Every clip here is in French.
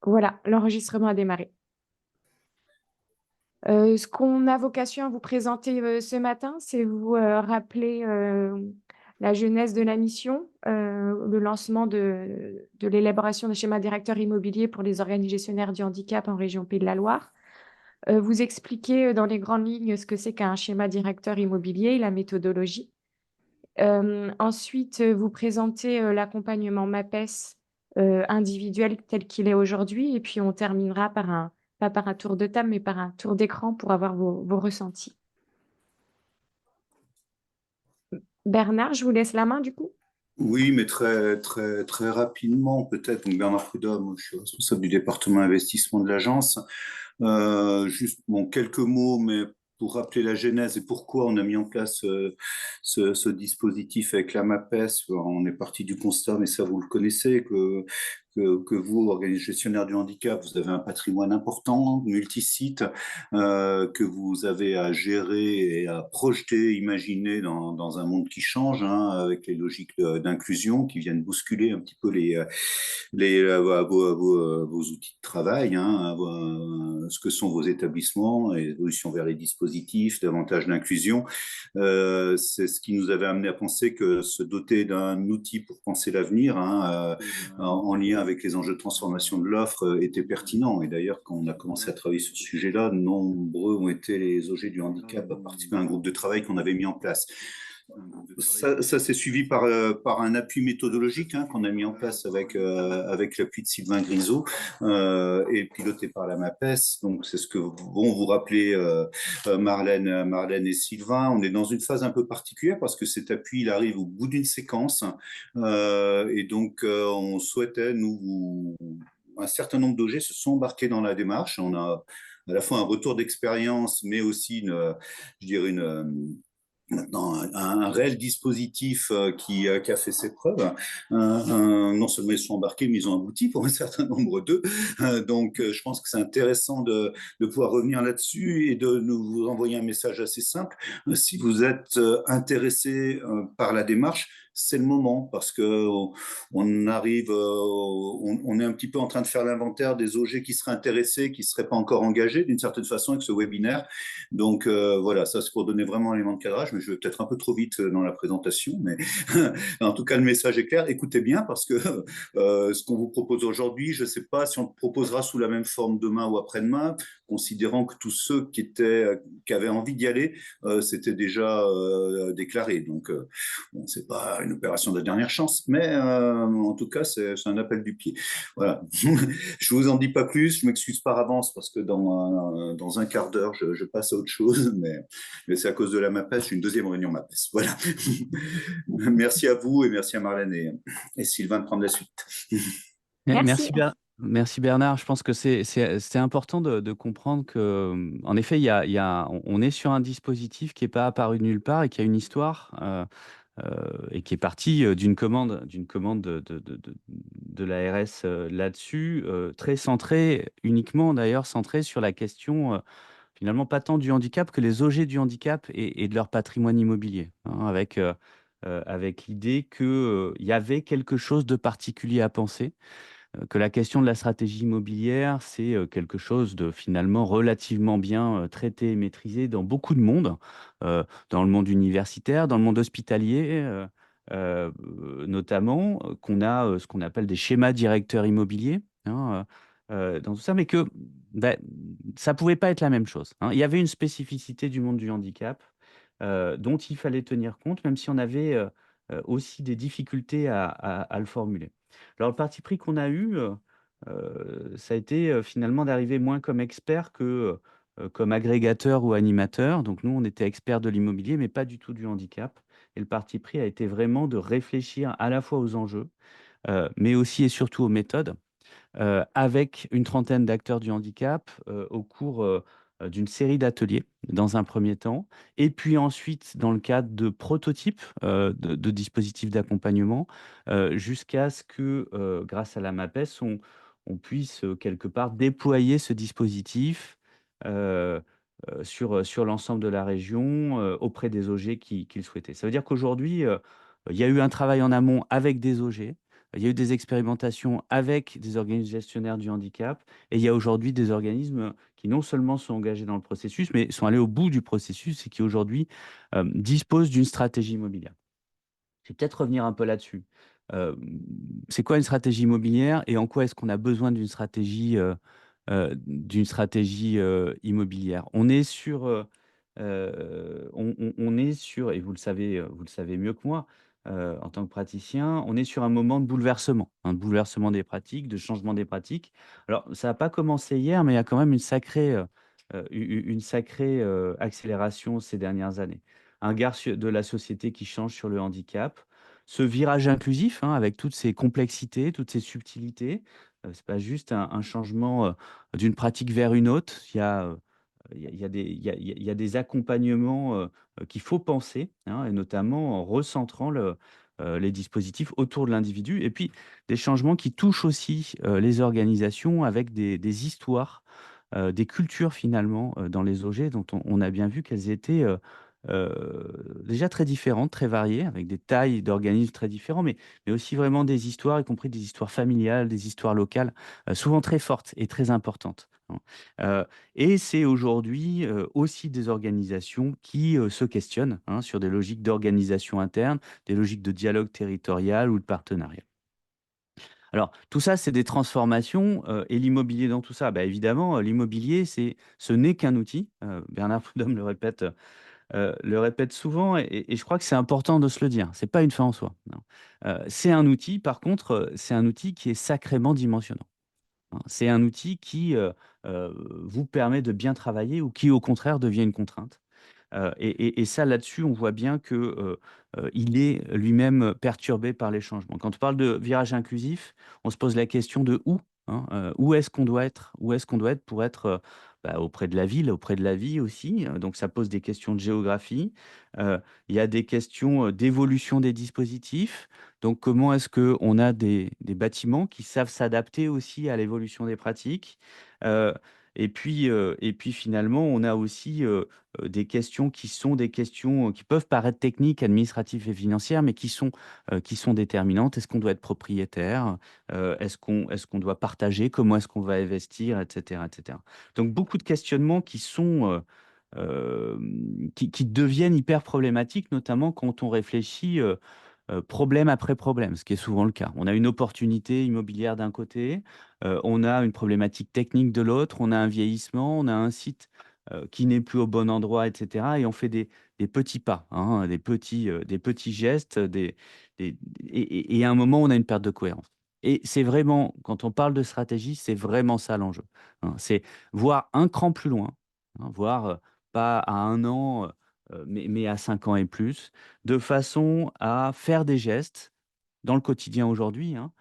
Voilà, l'enregistrement a démarré. Ce qu'on a vocation à vous présenter, ce matin, c'est vous, rappeler, la genèse de la mission, le lancement de l'élaboration des schémas directeurs immobiliers pour les organismes gestionnaires du handicap en région Pays de la Loire. Vous expliquer, dans les grandes lignes ce que c'est qu'un schéma directeur immobilier et la méthodologie. Ensuite, vous présenter, l'accompagnement MAPES, individuel tel qu'il est aujourd'hui et puis on terminera par un pas par un tour de table, mais par un tour d'écran pour avoir vos ressentis. Bernard, je vous laisse la main du coup. Oui, mais très, très, très rapidement, peut-être. Donc, Bernard Prudhomme, je suis responsable du département investissement de l'agence. Juste, bon, quelques mots, mais pour rappeler la genèse et pourquoi on a mis en place ce dispositif avec la MAPES, on est parti du constat, mais ça vous le connaissez, que vous, organisme gestionnaire du handicap, vous avez un patrimoine important, multisite, que vous avez à gérer et à projeter, imaginer dans un monde qui change, hein, avec les logiques d'inclusion qui viennent bousculer un petit peu vos outils de travail, hein, ce que sont vos établissements, et l'évolution vers les dispositifs, davantage d'inclusion. C'est ce qui nous avait amené à penser que se doter d'un outil pour penser l'avenir, hein, en lien avec les enjeux de transformation de l'offre, était pertinent. Et d'ailleurs, quand on a commencé à travailler sur ce sujet-là, nombreux ont été les OG du handicap à participer à un groupe de travail qu'on avait mis en place. Ça s'est suivi par un appui méthodologique, hein, qu'on a mis en place avec l'appui de Sylvain Grisot, et piloté par la MAPES. Donc, c'est ce que vont vous rappeler Marlène et Sylvain. On est dans une phase un peu particulière parce que cet appui, il arrive au bout d'une séquence. Et donc, on souhaitait, un certain nombre d'OG se sont embarqués dans la démarche. On a à la fois un retour d'expérience, mais aussi je dirais maintenant un réel dispositif qui a fait ses preuves. Non seulement ils sont embarqués, mais ils ont abouti pour un certain nombre d'eux. Donc, je pense que c'est intéressant de pouvoir revenir là-dessus et de nous vous envoyer un message assez simple. Si vous êtes intéressé par la démarche, c'est le moment parce que on arrive, on est un petit peu en train de faire l'inventaire des OG qui seraient intéressés, qui ne seraient pas encore engagés d'une certaine façon avec ce webinaire. Donc voilà, ça c'est pour donner vraiment un élément de cadrage, mais je vais peut-être un peu trop vite dans la présentation, mais en tout cas le message est clair. Écoutez bien parce que ce qu'on vous propose aujourd'hui, je ne sais pas si on le proposera sous la même forme demain ou après-demain, considérant que tous ceux qui avaient envie d'y aller, c'était déjà déclaré. Donc bon, c'est pas une opération de dernière chance, mais en tout cas c'est un appel du pied. Voilà. Je vous en dis pas plus, je m'excuse par avance parce que dans un quart d'heure, je passe à autre chose, mais c'est à cause de la MAPES, j'ai une deuxième réunion MAPES. Voilà. Merci à vous et merci à Marlène et Sylvain de prendre la suite. Merci. Merci Bernard. Je pense que c'est important de comprendre que, en effet, on est sur un dispositif qui n'est pas apparu nulle part et qui a une histoire et qui est parti d'une commande de l'ARS là-dessus, très centrée, uniquement d'ailleurs centrée sur la question finalement pas tant du handicap que les OG du handicap et de leur patrimoine immobilier, hein, avec l'idée qu'il y avait quelque chose de particulier à penser, que la question de la stratégie immobilière, c'est quelque chose de finalement relativement bien traité et maîtrisé dans beaucoup de mondes, dans le monde universitaire, dans le monde hospitalier, euh, notamment, qu'on a ce qu'on appelle des schémas directeurs immobiliers, hein, dans tout ça, mais que ben, ça ne pouvait pas être la même chose, hein. Il y avait une spécificité du monde du handicap dont il fallait tenir compte, même si on avait aussi des difficultés à le formuler. Alors, le parti pris qu'on a eu, ça a été finalement d'arriver moins comme expert que comme agrégateur ou animateur. Donc, nous, on était experts de l'immobilier, mais pas du tout du handicap. Et le parti pris a été vraiment de réfléchir à la fois aux enjeux, mais aussi et surtout aux méthodes, avec une trentaine d'acteurs du handicap au cours d'une série d'ateliers dans un premier temps, et puis ensuite dans le cadre de prototypes de dispositifs d'accompagnement, jusqu'à ce que, grâce à la MAPES, on puisse quelque part déployer ce dispositif sur l'ensemble de la région auprès des OG qui le souhaitaient. Ça veut dire qu'aujourd'hui, il y a eu un travail en amont avec des OG, Il y a eu des expérimentations avec des organismes gestionnaires du handicap et il y a aujourd'hui des organismes qui non seulement sont engagés dans le processus, mais sont allés au bout du processus et qui aujourd'hui disposent d'une stratégie immobilière. Je vais peut-être revenir un peu là-dessus. Euh, c'est quoi une stratégie immobilière et en quoi est-ce qu'on a besoin d'une stratégie immobilière? On est sur, et vous le savez mieux que moi, en tant que praticien, on est sur un moment de bouleversement des pratiques, de changement des pratiques. Alors, ça n'a pas commencé hier, mais il y a quand même une sacrée accélération ces dernières années. Un regard de la société qui change sur le handicap, ce virage inclusif, hein, avec toutes ces complexités, toutes ces subtilités. C'est pas juste un changement d'une pratique vers une autre. Il y a des accompagnements qu'il faut penser, hein, et notamment en recentrant les dispositifs autour de l'individu. Et puis des changements qui touchent aussi les organisations avec des histoires, des cultures finalement dans les OG dont on a bien vu qu'elles étaient déjà très différentes, très variées, avec des tailles d'organismes très différents, mais aussi vraiment des histoires, y compris des histoires familiales, des histoires locales, souvent très fortes et très importantes, hein. Et c'est aujourd'hui aussi des organisations qui se questionnent, hein, sur des logiques d'organisation interne, des logiques de dialogue territorial ou de partenariat. Alors, tout ça, c'est des transformations et l'immobilier dans tout ça, bah, évidemment, l'immobilier, ce n'est qu'un outil. Bernard Prudhomme le répète souvent et je crois que c'est important de se le dire. C'est pas une fin en soi, non. C'est un outil, par contre, c'est un outil qui est sacrément dimensionnant, hein. C'est un outil qui vous permet de bien travailler ou qui, au contraire, devient une contrainte. Et ça, là-dessus, on voit bien que, il est lui-même perturbé par les changements. Quand on parle de virage inclusif, on se pose la question de où, hein, où est-ce qu'on doit être? Où est-ce qu'on doit être pour être, bah, auprès de la ville, auprès de la vie aussi, donc ça pose des questions de géographie. Heu, il y a des questions, d'évolution des dispositifs. Donc comment est-ce qu'on a des bâtiments qui savent s'adapter aussi à l'évolution des pratiques? Heu, et puis finalement, on a aussi, des questions qui sont des questions, qui peuvent paraître techniques, administratives et financières, mais qui sont déterminantes. Est-ce qu'on doit être propriétaire? Est-ce qu'on doit partager? Comment est-ce qu'on va investir? Et cetera, et cetera. Donc beaucoup de questionnements qui deviennent hyper problématiques, notamment quand on réfléchit, problème après problème, ce qui est souvent le cas. On a une opportunité immobilière d'un côté, on a une problématique technique de l'autre, on a un vieillissement, on a un site qui n'est plus au bon endroit, et cetera, et on fait des petits pas, hein, des petits gestes, et à un moment, on a une perte de cohérence. Et c'est vraiment, quand on parle de stratégie, c'est vraiment ça l'enjeu, hein. C'est voir un cran plus loin, hein, voir, pas à 1 an, mais à 5 ans et plus, de façon à faire des gestes dans le quotidien aujourd'hui, hein,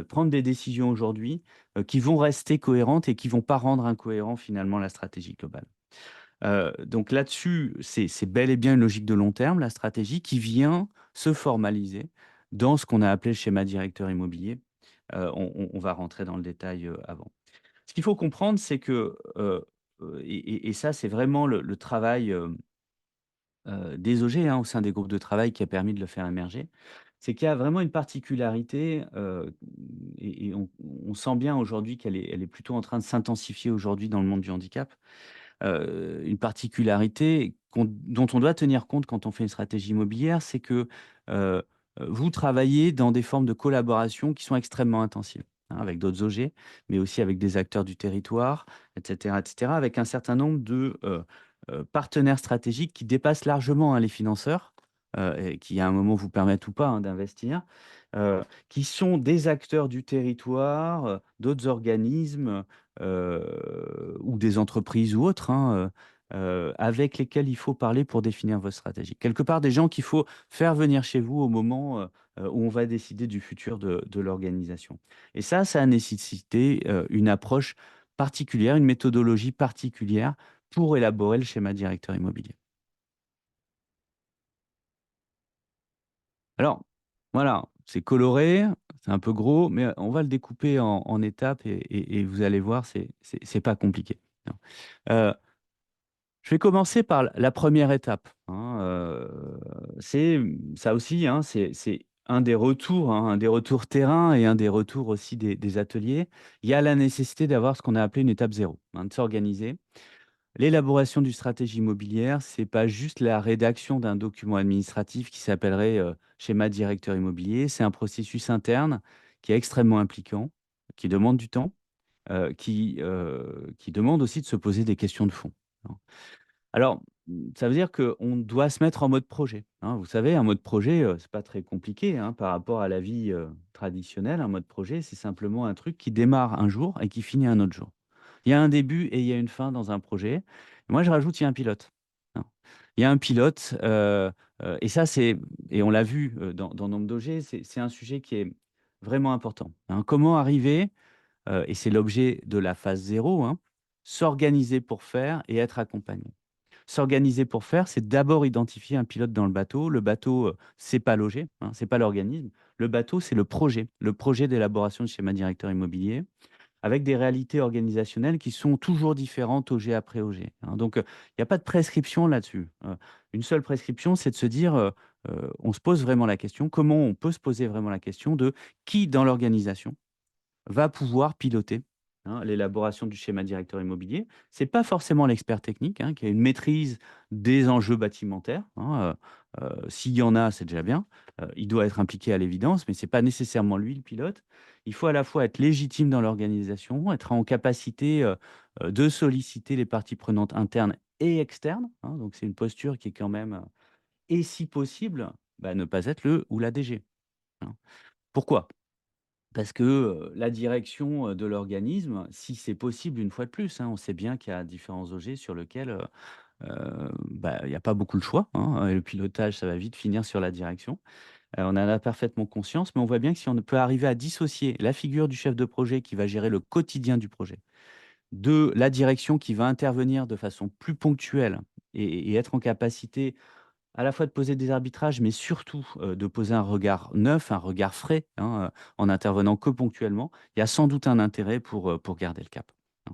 prendre des décisions aujourd'hui, qui vont rester cohérentes et qui vont pas rendre incohérent finalement la stratégie globale. Donc là-dessus, c'est bel et bien une logique de long terme, la stratégie qui vient se formaliser dans ce qu'on a appelé le schéma directeur immobilier. On va rentrer dans le détail, avant. Ce qu'il faut comprendre, c'est que, et ça, c'est vraiment le travail, des OG, hein, au sein des groupes de travail qui a permis de le faire émerger. C'est qu'il y a vraiment une particularité, et on sent bien aujourd'hui elle est plutôt en train de s'intensifier aujourd'hui dans le monde du handicap. Une particularité dont on doit tenir compte quand on fait une stratégie immobilière, c'est que, heu, vous travaillez dans des formes de collaboration qui sont extrêmement intensives, hein, avec d'autres OG, mais aussi avec des acteurs du territoire, et cetera, avec un certain nombre de, partenaires stratégiques qui dépassent largement, hein, les financeurs, et qui à un moment vous permettent ou pas, hein, d'investir, qui sont des acteurs du territoire, d'autres organismes, ou des entreprises ou autres, hein, avec lesquels il faut parler pour définir votre stratégie. Quelque part, des gens qu'il faut faire venir chez vous au moment, où on va décider du futur de l'organisation. Et ça a nécessité, une approche particulière, une méthodologie particulière pour élaborer le schéma directeur immobilier. Alors, voilà, c'est coloré, c'est un peu gros, mais on va le découper en étapes et vous allez voir, c'est pas compliqué, hein. Heu, je vais commencer par la première étape, hein, c'est ça aussi, hein, c'est un des retours, hein, un des retours terrain et un des retours aussi des ateliers, il y a la nécessité d'avoir ce qu'on a appelé une étape zéro, hein, de s'organiser. L'élaboration d'une stratégie immobilière, c'est pas juste la rédaction d'un document administratif qui s'appellerait schéma directeur immobilier. C'est un processus interne qui est extrêmement impliquant, qui demande du temps, qui demande aussi de se poser des questions de fond, hein. Alors, ça veut dire qu'on doit se mettre en mode projet, hein. Vous savez, un mode projet, c'est pas très compliqué, hein, par rapport à la vie traditionnelle. Un mode projet, c'est simplement un truc qui démarre un jour et qui finit un autre jour. Il y a un début et il y a une fin dans un projet. Moi, je rajoute, il y a un pilote, hein. Il y a un pilote, et ça, et on l'a vu dans Nombre d'OG, c'est un sujet qui est vraiment important, hein. Comment arriver, et c'est l'objet de la phase zéro, hein, s'organiser pour faire et être accompagné. S'organiser pour faire, c'est d'abord identifier un pilote dans le bateau. Le bateau, c'est pas l'OG, hein, c'est pas l'organisme. Le bateau, c'est le projet d'élaboration de schéma directeur immobilier, avec des réalités organisationnelles qui sont toujours différentes OG après OG, hein. Donc, il n'y a pas de prescription là-dessus. Une seule prescription, c'est de se dire, on se pose vraiment la question, comment on peut se poser vraiment la question de qui dans l'organisation va pouvoir piloter, hein, l'élaboration du schéma directeur immobilier. C'est pas forcément l'expert technique, hein, qui a une maîtrise des enjeux bâtimentaires, hein, s'il y en a, c'est déjà bien. Il doit être impliqué à l'évidence, mais c'est pas nécessairement lui le pilote. Il faut à la fois être légitime dans l'organisation, être en capacité de solliciter les parties prenantes internes et externes, hein. Donc c'est une posture qui est quand même, et si possible, bah, ne pas être le ou la DG, hein. Pourquoi? Parce que, la direction, de l'organisme, si c'est possible une fois de plus, hein, on sait bien qu'il y a différents OG sur lesquels, bah, il y a pas beaucoup de choix, hein, et le pilotage, ça va vite finir sur la direction. On en a parfaitement conscience, mais on voit bien que si on ne peut arriver à dissocier la figure du chef de projet qui va gérer le quotidien du projet, de la direction qui va intervenir de façon plus ponctuelle et être en capacité à la fois de poser des arbitrages, mais surtout, de poser un regard neuf, un regard frais, hein, en intervenant que ponctuellement. Il y a sans doute un intérêt pour garder le cap, hein.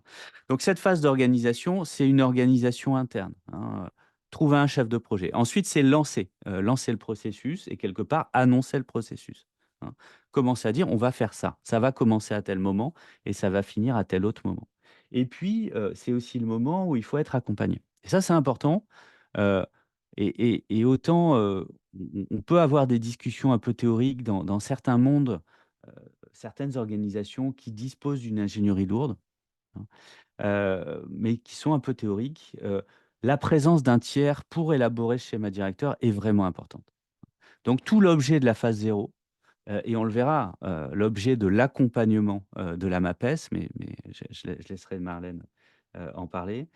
Donc cette phase d'organisation, c'est une organisation interne, hein, trouver un chef de projet. Ensuite, c'est lancer le processus et quelque part annoncer le processus, hein. Commencer à dire: «On va faire ça. Ça va commencer à tel moment et ça va finir à tel autre moment». Et puis, c'est aussi le moment où il faut être accompagné. Et ça, c'est important, heu et autant, on peut avoir des discussions un peu théoriques dans certains mondes, heu, certaines organisations qui disposent d'une ingénierie lourde, hein, mais qui sont un peu théoriques. La présence d'un tiers pour élaborer ce schéma directeur est vraiment importante. Donc tout l'objet de la phase zéro, et on le verra, l'objet de l'accompagnement, de la MAPES, mais je laisserai Marlène, en parler.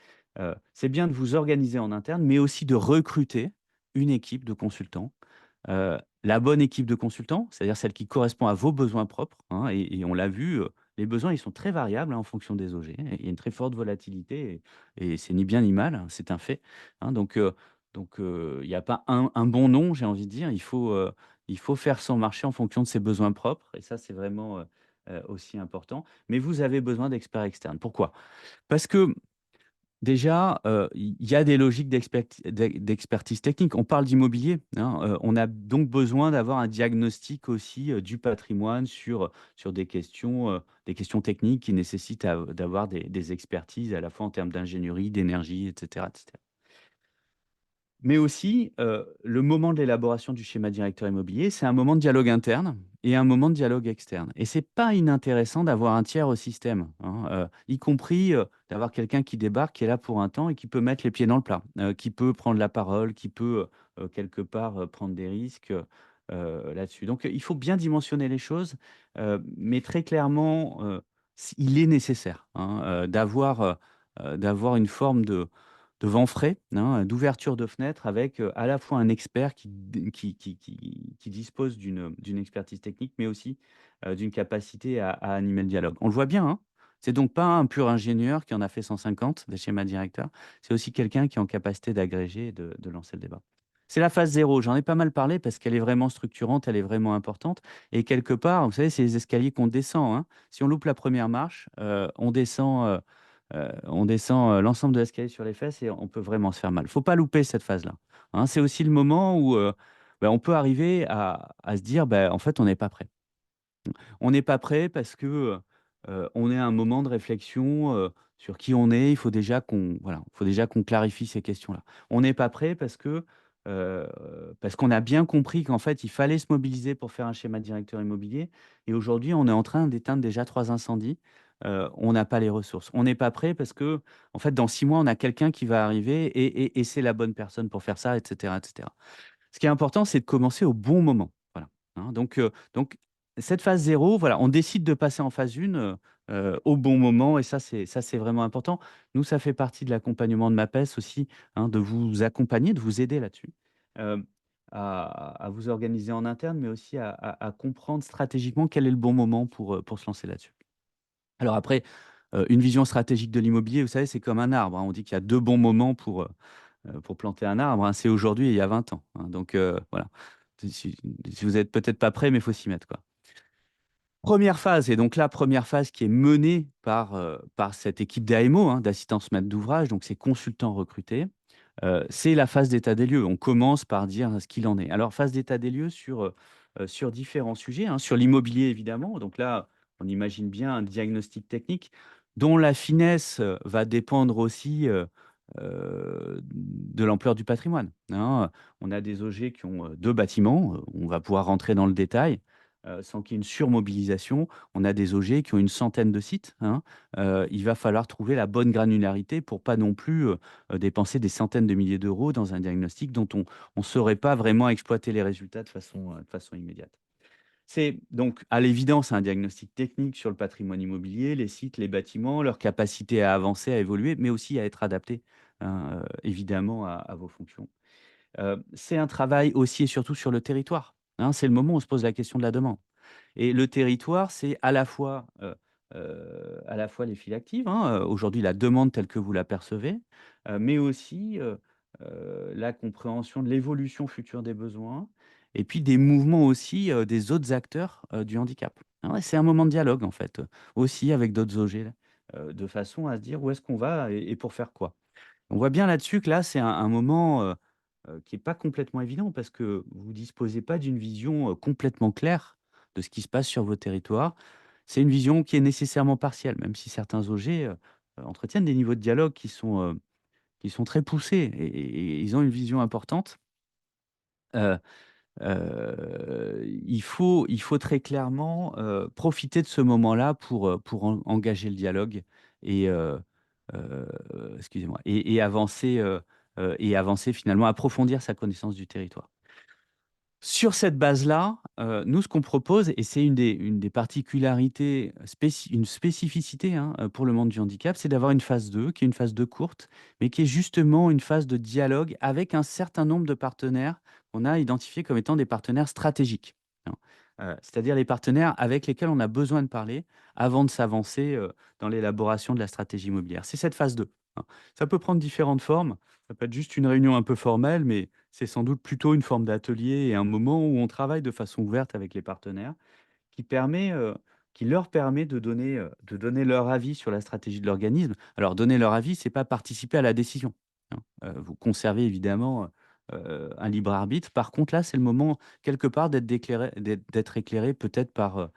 C'est bien de vous organiser en interne, mais aussi de recruter une équipe de consultants. La bonne équipe de consultants, c'est-à-dire celle qui correspond à vos besoins propres, hein, et on l'a vu, les besoins, ils sont très variables, hein, en fonction des OG. Il y a une très forte volatilité et c'est ni bien ni mal, hein, c'est un fait, hein. Donc, il n'y a pas un bon nom, j'ai envie de dire. Il faut faire son marché en fonction de ses besoins propres et ça, c'est vraiment, aussi important. Mais vous avez besoin d'experts externes. Pourquoi? Parce que déjà, il y a des logiques d'expertise technique. On parle d'immobilier, hein, on a donc besoin d'avoir un diagnostic aussi, du patrimoine sur des questions techniques qui nécessitent d'avoir des expertises à la fois en termes d'ingénierie, d'énergie, et cetera, et cetera. Mais aussi, le moment de l'élaboration du schéma directeur immobilier, c'est un moment de dialogue interne et un moment de dialogue externe. Et c'est pas inintéressant d'avoir un tiers au système, hein, y compris, d'avoir quelqu'un qui débarque, qui est là pour un temps et qui peut mettre les pieds dans le plat, qui peut prendre la parole, qui peut, quelque part, prendre des risques, là-dessus. Donc, il faut bien dimensionner les choses, mais très clairement, il est nécessaire, hein, d'avoir une forme de vent frais, hein, d'ouverture de fenêtre avec, à la fois un expert qui dispose d'une expertise technique, mais aussi, d'une capacité à animer le dialogue. On le voit bien, hein, c'est donc pas un pur ingénieur qui en a fait 150 des schémas directeurs, c'est aussi quelqu'un qui est en capacité d'agréger et de lancer le débat. C'est la phase zéro. J'en ai pas mal parlé parce qu'elle est vraiment structurante, elle est vraiment importante et quelque part, vous savez, c'est les escaliers qu'on descend, hein. Si on loupe la première marche, on descend l'ensemble de l'escalier sur les fesses et on peut vraiment se faire mal. Faut pas louper cette phase-là, hein. C'est aussi le moment où, ben, on peut arriver à se dire, ben, en fait, on n'est pas prêt. On n'est pas prêt parce que, on est à un moment de réflexion, sur qui on est. Il faut déjà qu'on voilà, il faut déjà qu'on clarifie ces questions-là. On n'est pas prêt heu, parce qu'on a bien compris qu'en fait, il fallait se mobiliser pour faire un schéma directeur immobilier et aujourd'hui, on est en train d'éteindre déjà 3 incendies. On n'a pas les ressources. On n'est pas prêt parce que en fait, dans 6 mois, on a quelqu'un qui va arriver et c'est la bonne personne pour faire ça et cetera et cetera. Ce qui est important, c'est de commencer au bon moment. Voilà, hein, donc cette phase zéro, voilà, on décide de passer en phase 1, au bon moment et ça c'est vraiment important. Nous, ça fait partie de l'accompagnement de MAPES aussi, hein, de vous accompagner, de vous aider là-dessus, hem, à vous organiser en interne, mais aussi à comprendre stratégiquement quel est le bon moment pour se lancer là-dessus. Alors après, une vision stratégique de l'immobilier, vous savez, c'est comme un arbre, hein. On dit qu'il y a 2 bons moments pour planter un arbre, hein, c'est aujourd'hui et il y a 20 ans, hein, donc voilà. Si vous êtes peut-être pas prêt, mais il faut s'y mettre, quoi. Première phase et donc la première phase qui est menée par cette équipe d'AMO, hein, d'assistance maître d'ouvrage, donc ces consultants recrutés, c'est la phase d'état des lieux. On commence par dire ce qu'il en est. Alors phase d'état des lieux sur différents sujets, hein, sur l'immobilier évidemment. Donc là, on imagine bien un diagnostic technique dont la finesse, va dépendre aussi, de l'ampleur du patrimoine, hein. On a des OG qui ont, 2 bâtiments, on va pouvoir rentrer dans le détail, sans qu'il y ait une surmobilisation. On a des OG qui ont une centaine de sites, hein. Il va falloir trouver la bonne granularité pour pas non plus, dépenser des centaines de milliers d'euros dans un diagnostic dont on ne saurait pas vraiment exploiter les résultats de façon immédiate. C'est donc à l'évidence un diagnostic technique sur le patrimoine immobilier, les sites, les bâtiments, leur capacité à avancer, à évoluer, mais aussi à être adaptés, hein, évidemment à vos fonctions. C'est un travail aussi et surtout sur le territoire, hein. C'est le moment où on se pose la question de la demande. Et le territoire, c'est à la fois les files actives, hein, aujourd'hui la demande telle que vous la percevez, mais aussi, la compréhension de l'évolution future des besoins et puis des mouvements aussi, des autres acteurs, du handicap. Ah ouais, c'est un moment de dialogue en fait, aussi avec d'autres OG, de façon à se dire où est-ce qu'on va et pour faire quoi? On voit bien là-dessus que là, c'est un moment, qui est pas complètement évident parce que vous disposez pas d'une vision, complètement claire de ce qui se passe sur vos territoires. C'est une vision qui est nécessairement partielle, même si certains OG, entretiennent des niveaux de dialogue qui sont très poussés et ils ont une vision importante. Heu il faut très clairement, profiter de ce moment-là pour engager le dialogue et heu, excusez-moi et avancer finalement, approfondir sa connaissance du territoire. Sur cette base-là, nous, ce qu'on propose et c'est une des particularités, une spécificité, hein, pour le monde du handicap, c'est d'avoir une phase 2, qui est une phase 2 courte, mais qui est justement une phase de dialogue avec un certain nombre de partenaires qu'on a identifiés comme étant des partenaires stratégiques, hein. C'est-à-dire les partenaires avec lesquels on a besoin de parler avant de s'avancer, dans l'élaboration de la stratégie immobilière. C'est cette phase 2, hein. Ça peut prendre différentes formes. Ça peut être juste une réunion un peu formelle, mais c'est sans doute plutôt une forme d'atelier et un moment où on travaille de façon ouverte avec les partenaires qui permet, qui leur permet de donner leur avis sur la stratégie de l'organisme. Alors donner leur avis, c'est pas participer à la décision, hein. Vous conservez évidemment, un libre arbitre. Par contre, là, c'est le moment quelque part d'être éclairé peut-être par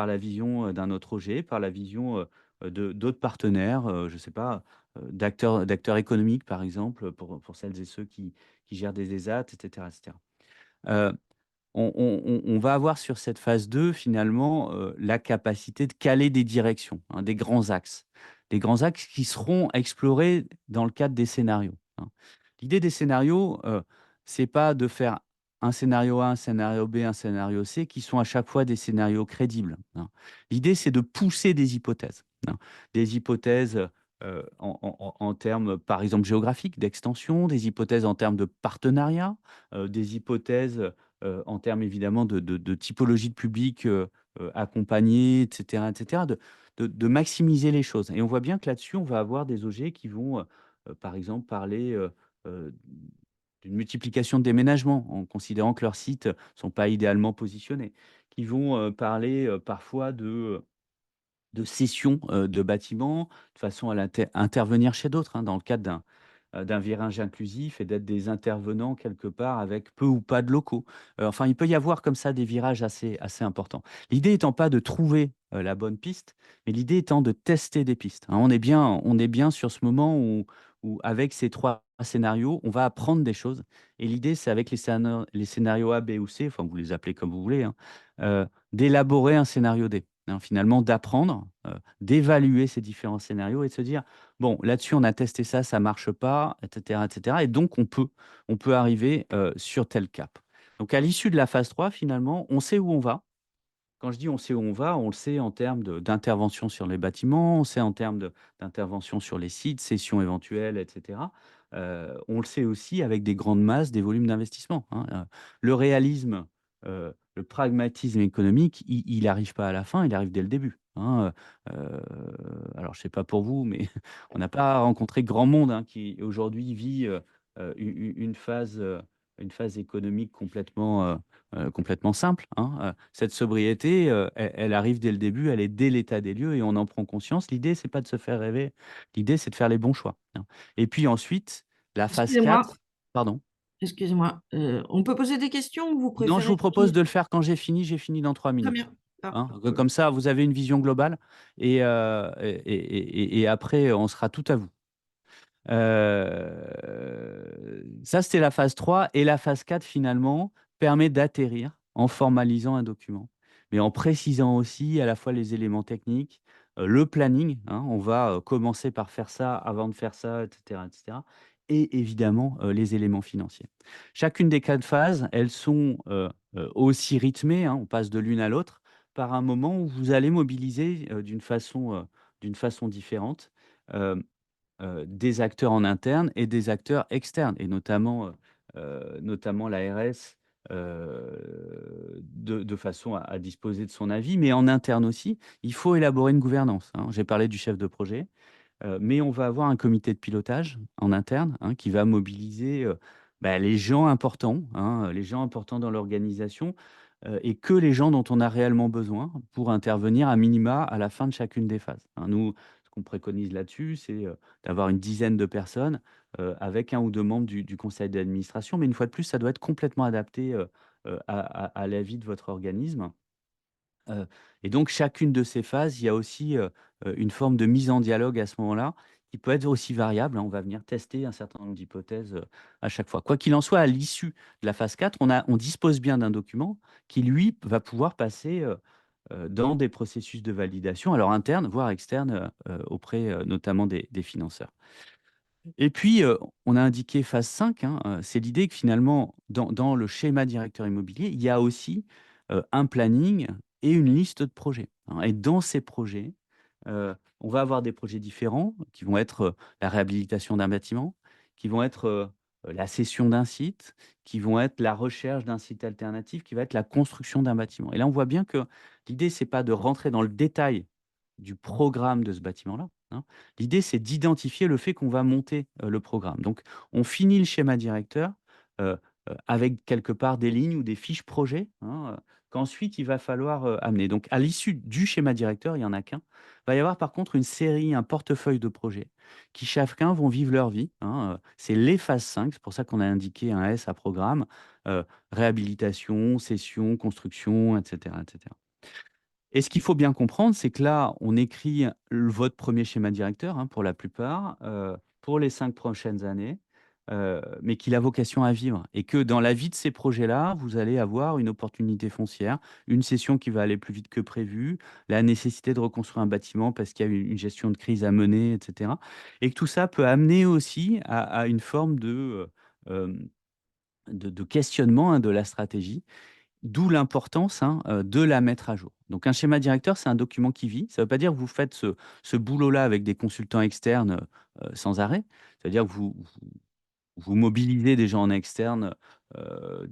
la vision, d'un autre OG, par la vision, de d'autres partenaires, je ne sais pas, d'acteurs économiques, par exemple, pour celles et ceux qui gèrent des ESAT et cetera et cetera. On va avoir sur cette phase 2 finalement, la capacité de caler des directions, hein, des grands axes. Des grands axes qui seront explorés dans le cadre des scénarios, hein. L'idée des scénarios, c'est pas de faire un scénario A, un scénario B, un scénario C qui sont à chaque fois des scénarios crédibles, hein. L'idée, c'est de pousser des hypothèses, hein. Des hypothèses, en termes, par exemple, géographiques, d'extension, des hypothèses en termes de partenariat, des hypothèses en termes évidemment de typologie de public, accompagné et cetera, de maximiser les choses et on voit bien que là-dessus, on va avoir des OG qui vont, par exemple parler, heu, d'une multiplication de déménagements en considérant que leurs sites sont pas idéalement positionnés. Qui vont, parler, parfois de cession, de bâtiments, de façon à intervenir chez d'autres, hein, dans le cadre d'un virage inclusif et d'être des intervenants quelque part avec peu ou pas de locaux. Enfin, il peut y avoir comme ça des virages assez importants. L'idée étant pas de trouver la bonne piste, mais l'idée étant de tester des pistes, hein. On est bien sur ce moment où avec ces 3 scénarios, on va apprendre des choses. Et l'idée, c'est avec les scénarios A, B ou C, enfin, vous les appelez comme vous voulez, hein, d'élaborer un scénario D, hein, finalement, d'apprendre, d'évaluer ces différents scénarios et de se dire, bon, là-dessus, on a testé ça, ça marche pas, etc., etc. Et donc, on peut arriver sur tel cap. Donc, à l'issue de la phase 3, finalement, on sait où on va. Quand je dis on sait où on va, on le sait en termes d'intervention sur les bâtiments, on sait en termes d'intervention sur les sites, cessions éventuelles, etc. On le sait aussi avec des grandes masses, des volumes d'investissement, hein. Le réalisme, le pragmatisme économique, il n'arrive pas à la fin, il arrive dès le début, hein. Alors, je ne sais pas pour vous, mais on n'a pas rencontré grand monde, hein, qui aujourd'hui vit une phase économique complètement simple, hein. Cette sobriété, elle arrive dès le début, elle est dès l'état des lieux et on en prend conscience. L'idée, c'est pas de se faire rêver, l'idée, c'est de faire les bons choix, hein. Et puis ensuite, la phase Excusez-moi, 4. Pardon? excusez-moi. On peut poser des questions ou vous Non, je préférez vous propose de le faire quand j'ai fini dans 3 Très minutes, bien. Ah, hein. Comme ça, vous avez une vision globale et après, on sera tout à vous. Ça, c'était la phase 3 et la phase 4, finalement, permet d'atterrir en formalisant un document, mais en précisant aussi à la fois les éléments techniques, le planning, hein, on va commencer par faire ça avant de faire ça, etc., etc., et évidemment les éléments financiers. Chacune des 4 phases, elles sont aussi rythmées, hein, on passe de l'une à l'autre, par un moment où vous allez mobiliser d'une façon différente. Euh, des acteurs en interne et des acteurs externes et notamment l'ARS, de façon à disposer de son avis, mais en interne aussi, il faut élaborer une gouvernance, hein. J'ai parlé du chef de projet, mais on va avoir un comité de pilotage en interne, hein, qui va mobiliser, les gens importants, hein, les gens importants dans l'organisation, et que les gens dont on a réellement besoin pour intervenir à minima à la fin de chacune des phases, hein. Nous, ce qu'on préconise là-dessus, c'est, d'avoir une dizaine de personnes, avec un ou 2 membres du conseil d'administration. Mais une fois de plus, ça doit être complètement adapté, à la vie de votre organisme. Heu et donc chacune de ces phases, il y a aussi, une forme de mise en dialogue à ce moment-là, qui peut être aussi variable, hein. On va venir tester un certain nombre d'hypothèses, à chaque fois. Quoi qu'il en soit, à l'issue de la phase 4, on dispose bien d'un document qui, lui, va pouvoir passer, dans des processus de validation, alors interne, voire externe, auprès, notamment des financeurs. Et puis, on a indiqué phase 5, hein, c'est l'idée que finalement, dans le schéma directeur immobilier, il y a aussi, un planning et une liste de projets, hein. Et dans ces projets, on va avoir des projets différents qui vont être, la réhabilitation d'un bâtiment, qui vont être, la cession d'un site, qui vont être la recherche d'un site alternatif, qui va être la construction d'un bâtiment. Et là, on voit bien que l'idée, c'est pas de rentrer dans le détail du programme de ce bâtiment-là, hein. L'idée, c'est d'identifier le fait qu'on va monter, le programme. Donc, on finit le schéma directeur, heu avec quelque part des lignes ou des fiches projets, hein, qu'ensuite il va falloir, amener. Donc à l'issue du schéma directeur, il y en a qu'un. Il va y avoir par contre une série, un portefeuille de projets qui chacun vont vivre leur vie, hein, c'est les phases 5. C'est pour ça qu'on a indiqué un S à programme, réhabilitation, cession, construction, et cetera, et cetera. Et ce qu'il faut bien comprendre, c'est que là, on écrit votre premier schéma directeur, hein, pour la plupart, pour les 5 prochaines années, mais qu'il a vocation à vivre et que dans la vie de ces projets-là, vous allez avoir une opportunité foncière, une cession qui va aller plus vite que prévu, la nécessité de reconstruire un bâtiment parce qu'il y a une gestion de crise à mener, et cetera. Et que tout ça peut amener aussi à une forme de questionnement, hein, de la stratégie. D'où l'importance, hein, de la mettre à jour. Donc un schéma directeur, c'est un document qui vit. Ça ne veut pas dire que vous faites ce boulot-là avec des consultants externes, sans arrêt. Ça veut dire que vous mobilisez des gens en externe,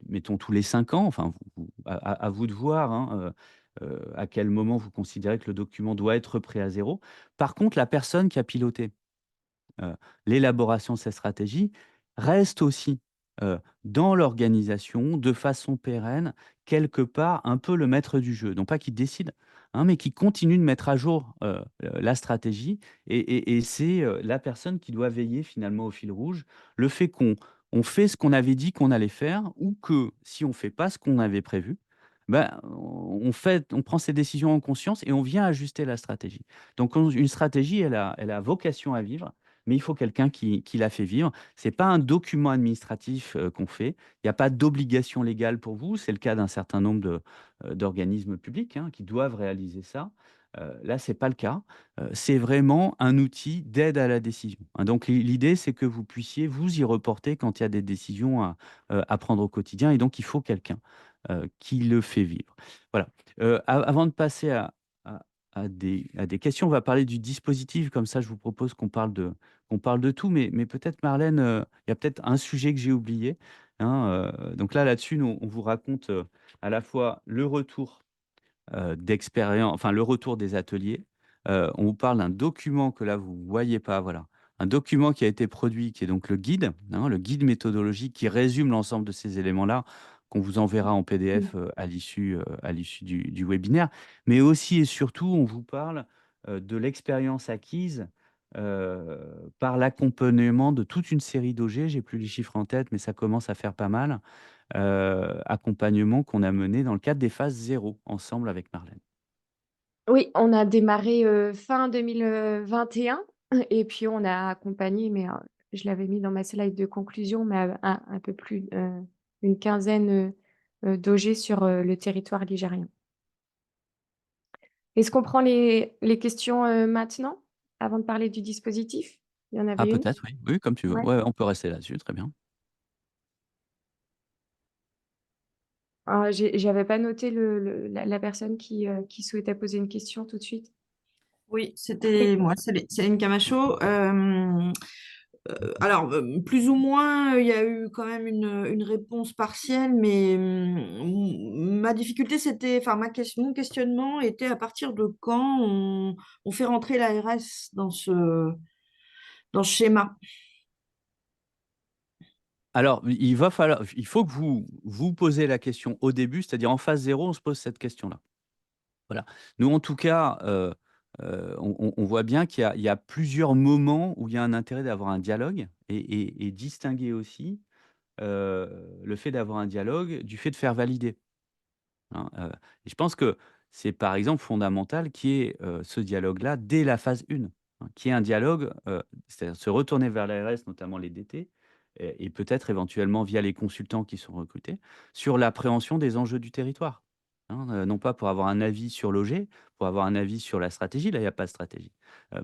mettons tous les 5 ans. Enfin, à vous de voir, hein, à quel moment vous considérez que le document doit être prêt à zéro. Par contre, la personne qui a piloté l'élaboration de cette stratégie reste aussi dans l'organisation de façon pérenne, quelque part un peu le maître du jeu. Non pas qu'il décide, hein, mais qui continue de mettre à jour la stratégie. Et c'est la personne qui doit veiller finalement au fil rouge, le fait qu'on fait ce qu'on avait dit qu'on allait faire, ou que si on ne fait pas ce qu'on avait prévu, ben, on prend ses décisions en conscience et on vient ajuster la stratégie. Donc une stratégie, elle a vocation à vivre, mais il faut quelqu'un qui la fait vivre. Ce n'est pas un document administratif qu'on fait. Il n'y a pas d'obligation légale pour vous. C'est le cas d'un certain nombre d'organismes publics, hein, qui doivent réaliser ça. Là, ce n'est pas le cas. C'est vraiment un outil d'aide à la décision, hein. Donc l'idée, c'est que vous puissiez vous y reporter quand il y a des décisions à prendre au quotidien. Et donc, il faut quelqu'un qui le fait vivre. Voilà. Avant de passer à- à des questions, on va parler du dispositif. Comme ça, je vous propose qu'on parle de tout. Mais peut-être, Marlène, il y a peut-être un sujet que j'ai oublié, hein. Donc là-dessus, nous, on vous raconte à la fois le retour d'expérience, enfin le retour des ateliers. On vous parle d'un document que là, vous ne voyez pas, voilà. Un document qui a été produit, qui est donc le guide, hein, le guide méthodologique qui résume l'ensemble de ces éléments-là, qu'on vous enverra en PDF à l'issue du webinaire. Mais aussi et surtout, on vous parle de l'expérience acquise par l'accompagnement de toute une série d'OG. J'ai plus les chiffres en tête, mais ça commence à faire pas mal. Accompagnement qu'on a mené dans le cadre des phases 0 ensemble avec Marlène. Oui, on a démarré fin 2021 et puis on a accompagné, mais je l'avais mis dans ma slide de conclusion, mais un peu plus, une quinzaine d'OG sur le territoire ligérien. Est-ce qu'on prend les questions maintenant, avant de parler du dispositif? Il y en Ah avait une? peut-être, oui. Oui, comme tu veux. Ouais. Ouais, on peut rester là-dessus, très bien. J'avais pas noté la personne qui souhaitait poser une question tout de suite. Oui, c'était moi, Céline Camacho. Alors, plus ou moins, il y a eu quand même une réponse partielle, mais ma difficulté, c'était, enfin, mon questionnement était à partir de quand on fait rentrer l'ARS dans ce schéma. Alors, il faut que vous posez la question au début, c'est-à-dire en phase 0, on se pose cette question-là. Voilà. Nous, en tout cas, on voit bien qu'il y a plusieurs moments où il y a un intérêt d'avoir un dialogue et distinguer aussi le fait d'avoir un dialogue du fait de faire valider, hein. Et je pense que c'est, par exemple, fondamental qu'il y ait ce dialogue-là dès la phase 1, hein, qu'il y ait un dialogue, c'est-à-dire se retourner vers l'ARS, notamment les DT, et peut-être éventuellement via les consultants qui sont recrutés, sur l'appréhension des enjeux du territoire, hein. Non pas pour avoir un avis sur l'OG, pour avoir un avis sur la stratégie, là, il n'y a pas de stratégie,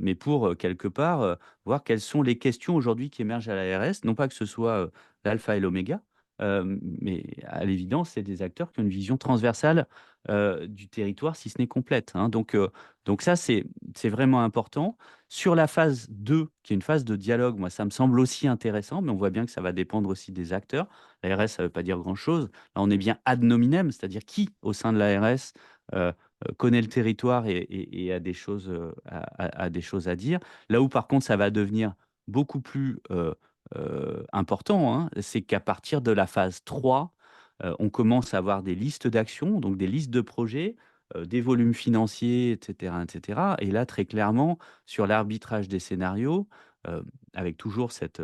mais pour, quelque part, voir quelles sont les questions aujourd'hui qui émergent à l'ARS. Non pas que ce soit l'alpha et l'oméga, mais à l'évidence, c'est des acteurs qui ont une vision transversale du territoire, si ce n'est complète, hein. Donc ça, c'est vraiment important. Sur la phase 2, qui est une phase de dialogue, moi, ça me semble aussi intéressant, mais on voit bien que ça va dépendre aussi des acteurs. L'ARS, ça ne veut pas dire grand-chose. Là, on est bien ad nominem, c'est-à-dire qui, au sein de l'ARS, connaît le territoire et a des choses, a des choses à dire. Là où, par contre, ça va devenir beaucoup plus important, hein, c'est qu'à partir de la phase 3, on commence à avoir des listes d'actions, donc des listes de projets, des volumes financiers, etc., etc. Et là, très clairement, sur l'arbitrage des scénarios, avec toujours cette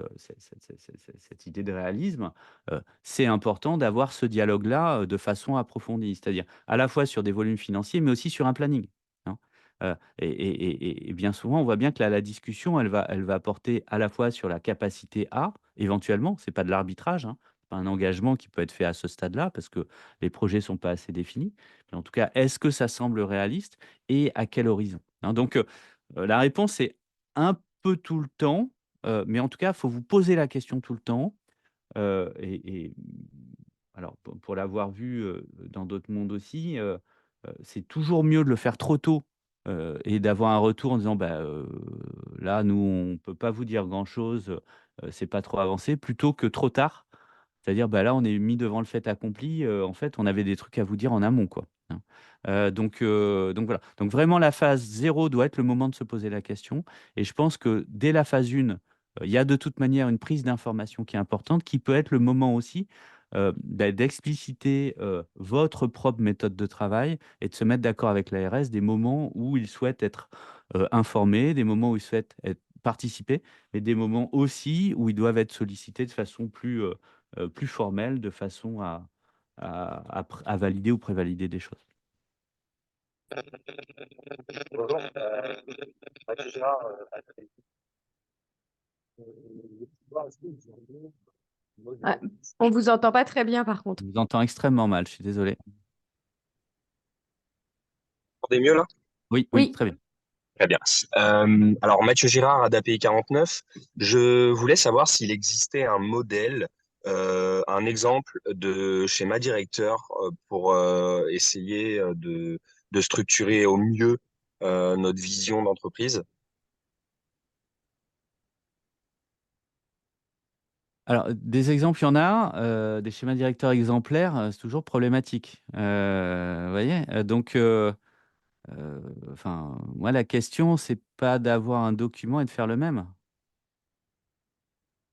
idée de réalisme, c'est important d'avoir ce dialogue-là de façon approfondie, c'est-à-dire à la fois sur des volumes financiers, mais aussi sur un planning, hein. Et bien souvent, on voit bien que la discussion, elle va porter à la fois sur la capacité à, éventuellement, c'est pas de l'arbitrage, hein, c'est pas un engagement qui peut être fait à ce stade-là parce que les projets sont pas assez définis. Mais en tout cas, est-ce que ça semble réaliste et à quel horizon, hein? Donc, la réponse est un peu tout le temps, mais en tout cas, il faut vous poser la question tout le temps. Alors, pour l'avoir vu dans d'autres mondes aussi, c'est toujours mieux de le faire trop tôt et d'avoir un retour en disant bah, là, nous, on ne peut pas vous dire grand-chose, c'est pas trop avancé, plutôt que trop tard. C'est-à-dire, bah, là, on est mis devant le fait accompli. En fait, on avait des trucs à vous dire en amont, quoi, hein. Donc voilà. Donc vraiment, la phase 0 doit être le moment de se poser la question. Et je pense que dès la phase 1, il y a de toute manière une prise d'information qui est importante, qui peut être le moment aussi d'expliciter votre propre méthode de travail et de se mettre d'accord avec l'ARS des moments où ils souhaitent être informés, des moments où ils souhaitent participer, mais des moments aussi où ils doivent être sollicités de façon plus formelle, de façon à valider ou prévalider des choses. Bonjour, Mathieu Gérard, Ah, on vous entend pas très bien par contre. Je vous entends extrêmement mal, je suis désolé. entendez mieux là? Oui, oui, Oui. très bien. Très bien. Alors Mathieu Gérard, ADAPI 49, je voulais savoir s'il existait un modèle, un exemple de schéma directeur pour essayer de structurer au mieux notre vision d'entreprise. Alors, des exemples, il y en a. Des schémas directeurs exemplaires, c'est toujours problématique. Vous voyez? Enfin, moi, la question, c'est pas d'avoir un document et de faire le même.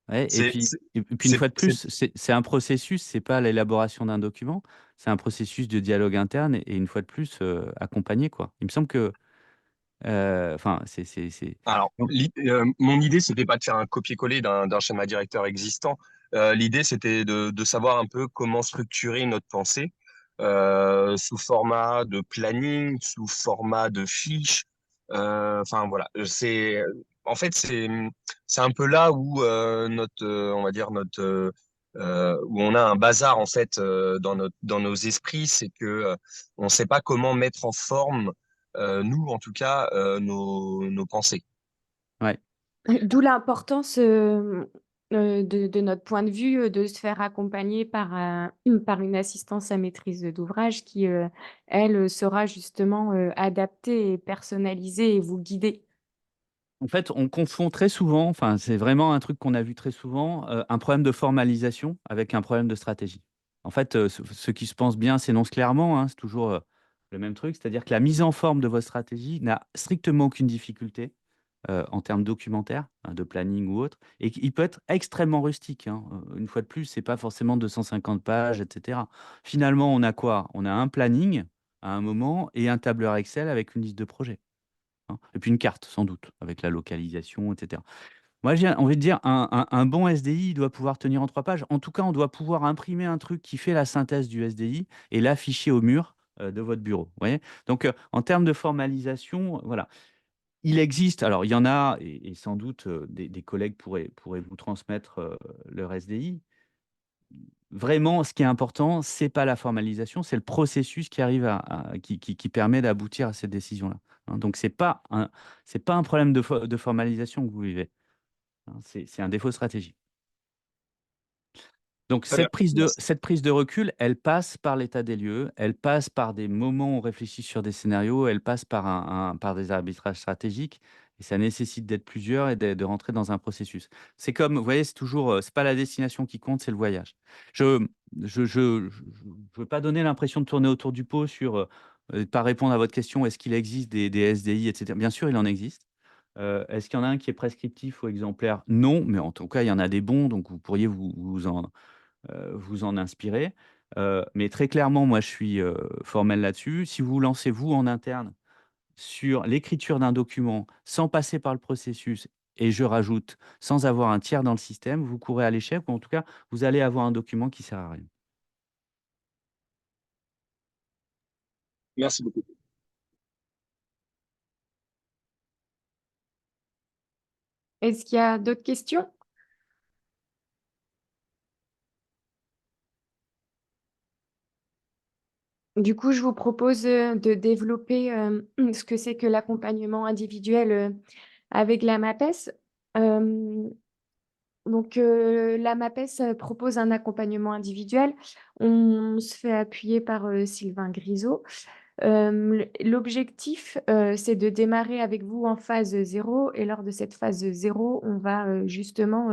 Ouais, et C'est, puis, c'est, et puis une c'est- fois de c'est- plus, c'est un processus, c'est pas l'élaboration d'un document, c'est un processus de dialogue interne et une fois de plus, accompagné, quoi. Il me semble que, enfin, Alors, Donc, mon idée, c'était pas de faire un copier-coller d'un schéma directeur existant. L'idée, c'était de savoir un peu comment structurer notre pensée sous format de planning, sous format de fiche. Enfin, voilà. En fait, c'est un peu là où on va dire où on a un bazar en fait dans nos esprits, c'est que on ne sait pas comment mettre en forme, nous en tout cas, nos pensées. ouais. D'où l'importance, de notre point de vue, de se faire accompagner par par une assistance à maîtrise d'ouvrage qui, elle, saura justement, adapter et personnaliser et vous guider. En fait, on confond très souvent, enfin, c'est vraiment un truc qu'on a vu très souvent, un problème de formalisation avec un problème de stratégie. En fait, ceux qui se pensent bien s'énoncent clairement, hein, c'est toujours le même truc, c'est-à-dire que la mise en forme de votre stratégie n'a strictement aucune difficulté en termes documentaires, hein, de planning ou autre, et qu'il peut être extrêmement rustique, hein. Une fois de plus, c'est pas forcément 250 pages, etc. Finalement, on a quoi? On a un planning à un moment et un tableur Excel avec une liste de projets, hein. Et puis une carte, sans doute, avec la localisation, etc. Moi, j'ai envie de dire, un bon SDI, il doit pouvoir tenir en 3 pages. En tout cas, on doit pouvoir imprimer un truc qui fait la synthèse du SDI et l'afficher au mur de votre bureau. Vous voyez? Donc, en termes de formalisation, voilà. Il existe, alors il y en a, et sans doute des collègues pourraient vous transmettre leur SDI. Vraiment, ce qui est important, c'est pas la formalisation, c'est le processus qui arrive qui permet d'aboutir à cette décision-là, hein. Donc, c'est pas un problème de formalisation que vous vivez, hein, c'est un défaut stratégique. Donc, Très bien. Merci. cette prise de recul, elle passe par l'état des lieux, elle passe par des moments où on réfléchit sur des scénarios, elle passe par des arbitrages stratégiques, et ça nécessite d'être plusieurs et de rentrer dans un processus. C'est comme, vous voyez, c'est toujours, c'est pas la destination qui compte, c'est le voyage. Je veux pas donner l'impression de tourner autour du pot sur, pas répondre à votre question, est-ce qu'il existe des SDI, etc. Bien sûr, il en existe. Est-ce qu'il y en a un qui est prescriptif ou exemplaire? Non, mais en tout cas, il y en a des bons, donc vous pourriez vous en inspirer. Mais très clairement, moi, je suis formel là-dessus. Si vous vous lancez, vous, en interne, sur l'écriture d'un document sans passer par le processus, et je rajoute, sans avoir un tiers dans le système, vous courez à l'échec, ou en tout cas, vous allez avoir un document qui ne sert à rien. Merci beaucoup. Est-ce qu'il y a d'autres questions? Du coup, je vous propose, de développer, ce que c'est que l'accompagnement individuel, avec la MAPES. Donc, la MAPES, propose un accompagnement individuel. On se fait appuyer par, Sylvain Grisot. L'objectif, c'est de démarrer avec vous en phase 0 et lors de cette phase 0, on va, justement,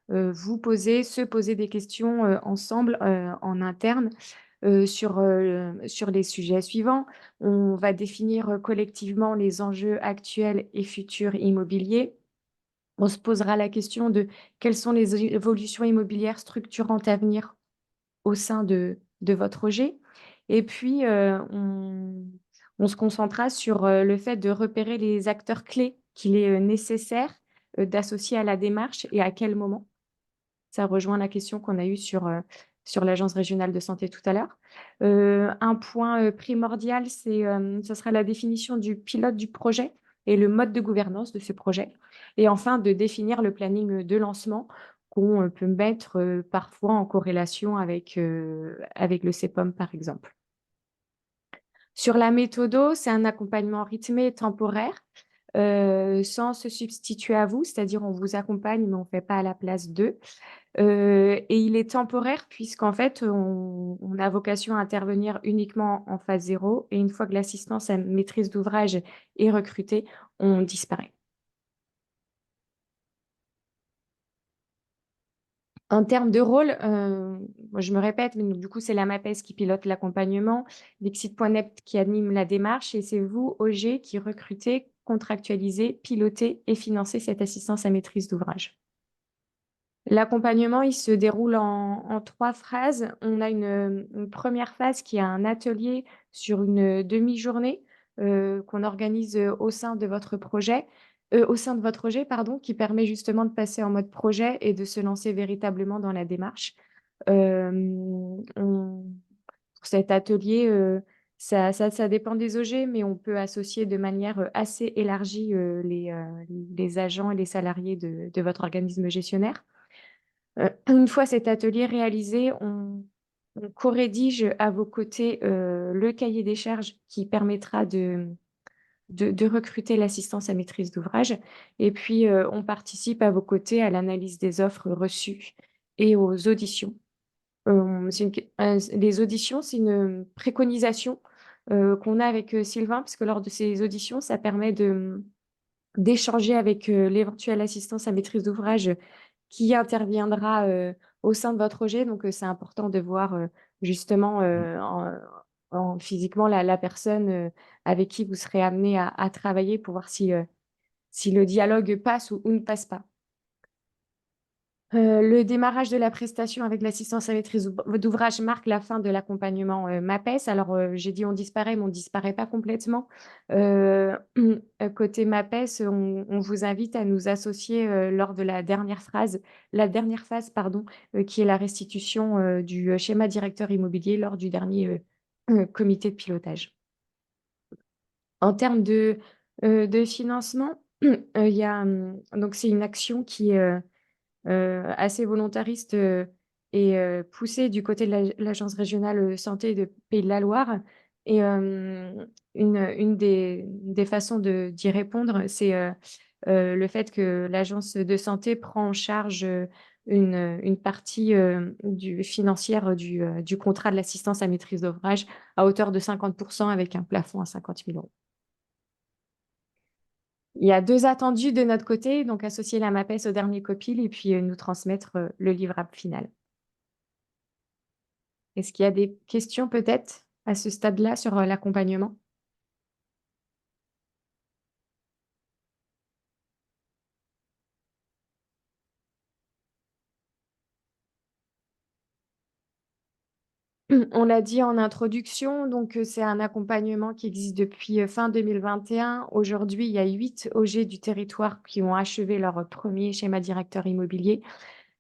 se poser des questions, ensemble, en interne, sur les sujets suivants. On va définir, collectivement les enjeux actuels et futurs immobiliers. On se posera la question de quelles sont les évolutions immobilières structurantes à venir au sein de votre projet. Et puis, on se concentrera sur, le fait de repérer les acteurs clés qu'il est, nécessaire, d'associer à la démarche et à quel moment. Ça rejoint la question qu'on a eue sur l'Agence régionale de santé tout à l'heure. Un point, primordial, ce sera la définition du pilote du projet et le mode de gouvernance de ce projet et enfin de définir le planning, de lancement qu'on, peut mettre, parfois en corrélation avec le CPOM, par exemple. Sur la méthodo, c'est un accompagnement rythmé et temporaire, sans se substituer à vous, c'est-à-dire on vous accompagne, mais on ne fait pas à la place d'eux. Et il est temporaire puisqu'en fait, on a vocation à intervenir uniquement en phase 0 et une fois que l'assistance à maîtrise d'ouvrage est recrutée, on disparaît. En termes de rôle, moi je me répète, mais donc du coup, c'est la MAPES qui pilote l'accompagnement, Dixit.net qui anime la démarche et c'est vous, OG, qui recrutez, contractualisez, pilotez et financez cette assistance à maîtrise d'ouvrage. L'accompagnement, il se déroule en 3 phases. On a une première phase qui est un atelier sur une demi-journée, qu'on organise, au sein de votre projet, pardon, qui permet justement de passer en mode projet et de se lancer véritablement dans la démarche. Pour cet atelier, ça dépend des OG, mais on peut associer de manière, assez élargie, les agents et les salariés de votre organisme gestionnaire. Une fois cet atelier réalisé, on co-rédige à vos côtés, le cahier des charges qui permettra de recruter l'assistance à maîtrise d'ouvrage et puis, on participe à vos côtés à l'analyse des offres reçues et aux auditions. C'est une q Les auditions, c'est une préconisation, qu'on a avec, Sylvain, parce que lors de ces auditions, ça permet d'échanger avec, l'éventuelle assistance à maîtrise d'ouvrage qui interviendra, au sein de votre projet. Donc, c'est important de voir, justement, physiquement la personne, avec qui vous serez amené à travailler pour voir si le dialogue passe ou ne passe pas. Le démarrage de la prestation avec l'assistance à maîtrise d'ouvrage marque la fin de l'accompagnement, MAPES. Alors, j'ai dit: «On disparaît», mais on ne disparaît pas complètement. Côté MAPES, on vous invite à nous associer, lors de la dernière phase, pardon, qui est la restitution, du, schéma directeur immobilier lors du dernier, comité de pilotage. En termes de financement, il y a, donc c'est une action qui est, assez volontariste, et poussée du côté de l'agence régionale, santé de Pays de la Loire et une des façons d'y répondre, c'est, le fait que l'agence de santé prend en charge, une partie, financière du contrat de l'assistance à maîtrise d'ouvrage à hauteur de 50 % avec un plafond à 50 000 €. Il y a 2 attendus de notre côté, donc associer la MAPES au dernier copil et puis, nous transmettre, le livrable final. Est-ce qu'il y a des questions peut-être à ce stade-là sur, l'accompagnement? On l'a dit en introduction, donc, c'est un accompagnement qui existe depuis, fin 2021. Aujourd'hui, il y a 8 OG du territoire qui ont achevé leur, premier schéma directeur immobilier.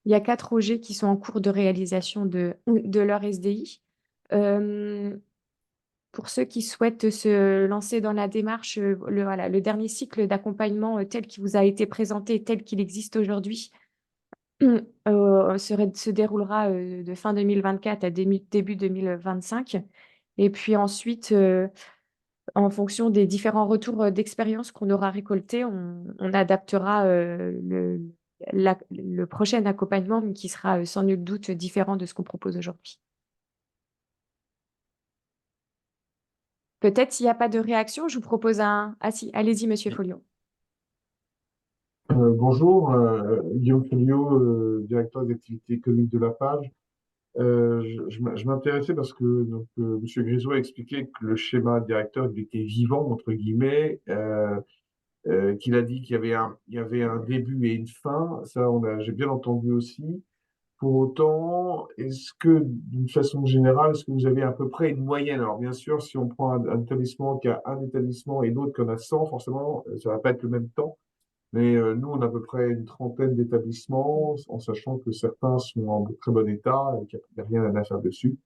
Il y a 4 OG qui sont en cours de réalisation de leur SDI. Pour ceux qui souhaitent se lancer dans la démarche, le dernier cycle d'accompagnement, tel qu'il vous a été présenté, tel qu'il existe aujourd'hui, se déroulera, de fin 2024 à début 2025 et puis ensuite, en fonction des différents retours, d'expérience qu'on aura récoltés, on adaptera, le prochain accompagnement, mais qui sera, sans nul doute différent de ce qu'on propose aujourd'hui. Peut-être s'il n'y a pas de réaction, je vous propose ah si, allez-y monsieur Folliot. Bonjour, Guillaume Folliot, directeur des activités économiques de la page. Je m'intéressais parce que donc, M. Grisot a expliqué que le schéma directeur il était vivant, entre guillemets, qu'il a dit qu'il y avait un début et une fin. Ça, j'ai bien entendu aussi. Pour autant, est-ce que, d'une façon générale, est-ce que vous avez à peu près une moyenne? Alors, bien sûr, si on prend un établissement qui a un établissement et d'autres qui en a 100, forcément, ça va pas être le même temps. Mais nous, on a à peu près une trentaine d'établissements, en sachant que certains sont en très bon état et qu'il n'y a rien à faire dessus.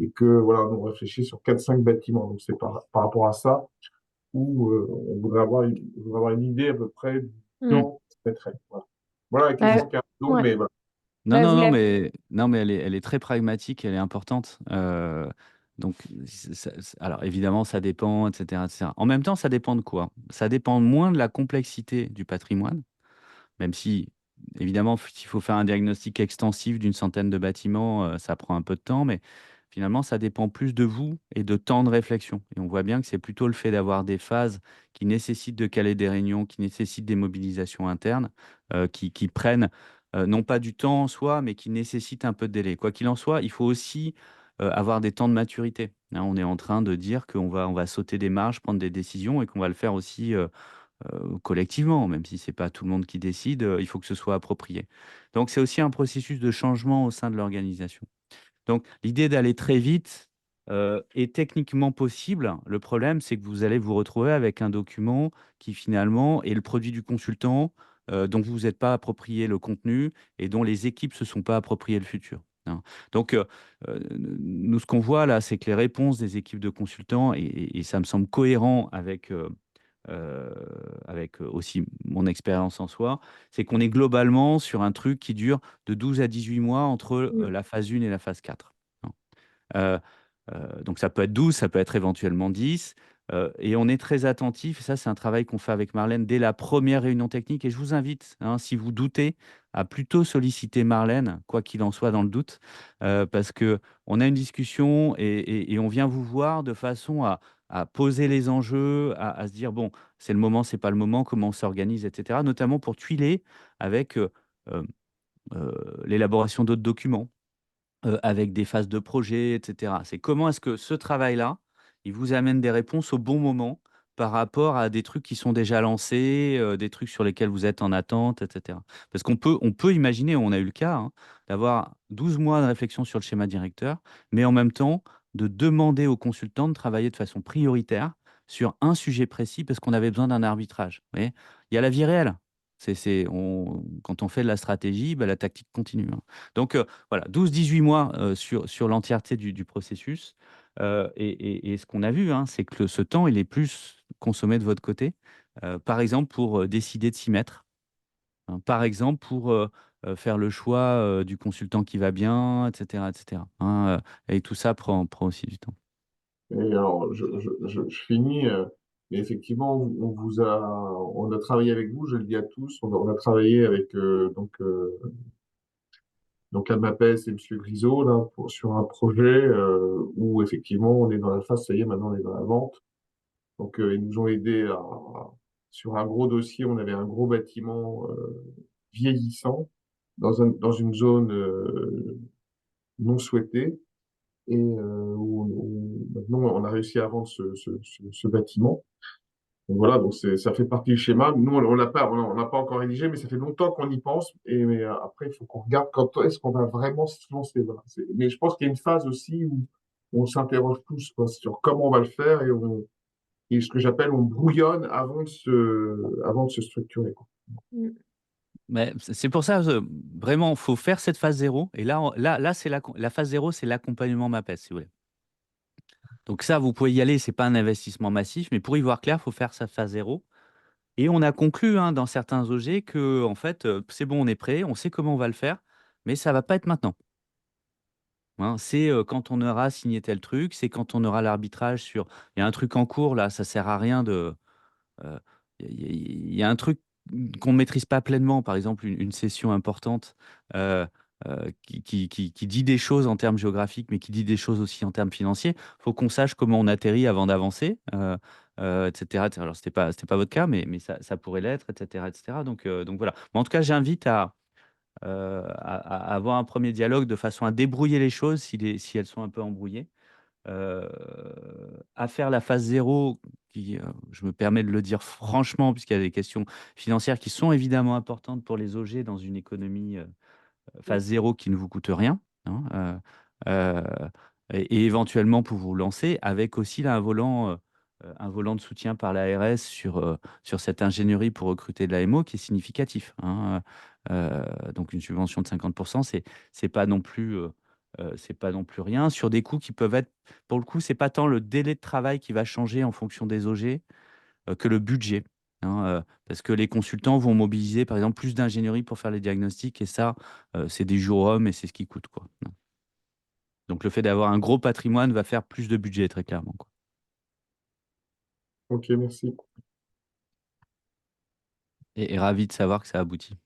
Et que, voilà, nous, on réfléchit sur quatre cinq bâtiments. Donc, c'est par rapport à ça où on voudrait avoir une idée à peu près du Mm. temps que ça mettrait. Voilà. Voilà la Bah, question qui est un peu longue, ouais. mais voilà. Non, Bah, non, vous non, l'avez. mais elle est très pragmatique, elle est importante. Donc, alors évidemment, ça dépend, etc., etc. En même temps, ça dépend de quoi? Ça dépend moins de la complexité du patrimoine, même si, évidemment, s'il faut faire un diagnostic extensif d'une centaine de bâtiments, ça prend un peu de temps, mais finalement, ça dépend plus de vous et de temps de réflexion. Et on voit bien que c'est plutôt le fait d'avoir des phases qui nécessitent de caler des réunions, qui nécessitent des mobilisations internes, qui prennent non pas du temps en soi, mais qui nécessitent un peu de délai. Quoi qu'il en soit, il faut aussi avoir des temps de maturité. Hein, on est en train de dire on va sauter des marges, prendre des décisions et qu'on va le faire aussi collectivement, même si c'est pas tout le monde qui décide, il faut que ce soit approprié. Donc c'est aussi un processus de changement au sein de l'organisation. Donc l'idée d'aller très vite est techniquement possible. Le problème, c'est que vous allez vous retrouver avec un document qui finalement est le produit du consultant, dont vous n'êtes pas approprié le contenu et dont les équipes ne se sont pas approprié le futur. Hein. Donc, nous, ce qu'on voit là, c'est que les réponses des équipes de consultants, et ça me semble cohérent euh, avec aussi mon expérience en soi, c'est qu'on est globalement sur un truc qui dure de 12 à 18 mois entre Mm. la phase 1 et la phase 4. Hein. Euh, donc ça peut être 12, ça peut être éventuellement 10. Et on est très attentif, et ça c'est un travail qu'on fait avec Marlène dès la première réunion technique. Et je vous invite, hein, si vous doutez, à plutôt solliciter Marlène, quoi qu'il en soit dans le doute, parce que on a une discussion et on vient vous voir de façon à poser les enjeux, à se dire, bon, c'est le moment, c'est pas le moment, comment on s'organise, etc. Notamment pour tuiler avec euh, euh, l'élaboration d'autres documents avec des phases de projet, etc. C'est comment est-ce que ce travail-là, il vous amène des réponses au bon moment par rapport à des trucs qui sont déjà lancés, des trucs sur lesquels vous êtes en attente, etc. Parce qu'on peut imaginer, on a eu le cas, hein, d'avoir 12 mois de réflexion sur le schéma directeur, mais en même temps de demander aux consultants de travailler de façon prioritaire sur un sujet précis parce qu'on avait besoin d'un arbitrage. Vous voyez, il y a la vie réelle. Quand on fait de la stratégie, bah, la tactique continue. Hein. Donc, voilà, 12-18 mois sur l'entièreté du processus. Et ce qu'on a vu, hein, c'est que ce temps, il est plus consommé de votre côté. Par exemple, pour décider de s'y mettre. Hein, par exemple, pour faire le choix du consultant qui va bien, etc. etc. Hein, et tout ça prend aussi du temps. Et alors, je finis. Mais effectivement, on a travaillé avec vous, je le dis à tous. On a travaillé avec donc Almapes et Monsieur Grisot là, sur un projet où effectivement on est dans la phase, ça y est, maintenant on est dans la vente. Donc ils nous ont aidés sur un gros dossier. On avait un gros bâtiment vieillissant dans une zone non souhaitée et où maintenant on a réussi à vendre ce bâtiment. Donc voilà, donc ça fait partie du schéma. Nous, on l'a pas encore rédigé, mais ça fait longtemps qu'on y pense. Mais après, il faut qu'on regarde quand est-ce qu'on va vraiment se lancer. Voilà. Mais je pense qu'il y a une phase aussi où on s'interroge tous quoi, sur comment on va le faire et ce que j'appelle on brouillonne avant de se structurer, quoi. Mm. Mais c'est pour ça, vraiment, il faut faire cette phase zéro. Et là c'est la phase zéro, c'est l'accompagnement MAPES, si vous voulez. Donc ça, vous pouvez y aller, c'est pas un investissement massif, mais pour y voir clair, il faut faire sa phase zéro. Et on a conclu hein, dans certains OG que en fait, c'est bon, on est prêt, on sait comment on va le faire, mais ça va pas être maintenant. Hein. C'est quand on aura signé tel truc, c'est quand on aura l'arbitrage sur. Il y a un truc en cours là, ça sert à rien de. euh, Il y a un truc qu'on ne maîtrise pas pleinement, par exemple une session importante euh, qui dit des choses en termes géographiques, mais qui dit des choses aussi en termes financiers. Il faut qu'on sache comment on atterrit avant d'avancer, etc., etc. Alors, c'était pas votre cas, mais ça pourrait l'être, etc., etc. Donc voilà. Mais en tout cas, j'invite à avoir un premier dialogue de façon à débrouiller les choses si elles sont un peu embrouillées euh, à faire la phase zéro, qui, je me permets de le dire franchement, puisqu'il y a des questions financières qui sont évidemment importantes pour les OG dans une économie phase 0 qui ne vous coûte rien, hein, euh, et éventuellement pour vous lancer avec aussi là, un volant de soutien par l'ARS sur cette ingénierie pour recruter de l'AMO qui est significatif, hein. Donc une subvention de 50%, c'est pas non plus, c'est pas non plus rien sur des coûts qui peuvent être, pour le coup, c'est pas tant le délai de travail qui va changer en fonction des OG que le budget, hein, parce que les consultants vont mobiliser, par exemple, plus d'ingénierie pour faire les diagnostics, et ça, c'est des jours hommes et c'est ce qui coûte, quoi. Donc, le fait d'avoir un gros patrimoine va faire plus de budget, très clairement, quoi. Ok, merci. Et ravi de savoir que ça aboutit.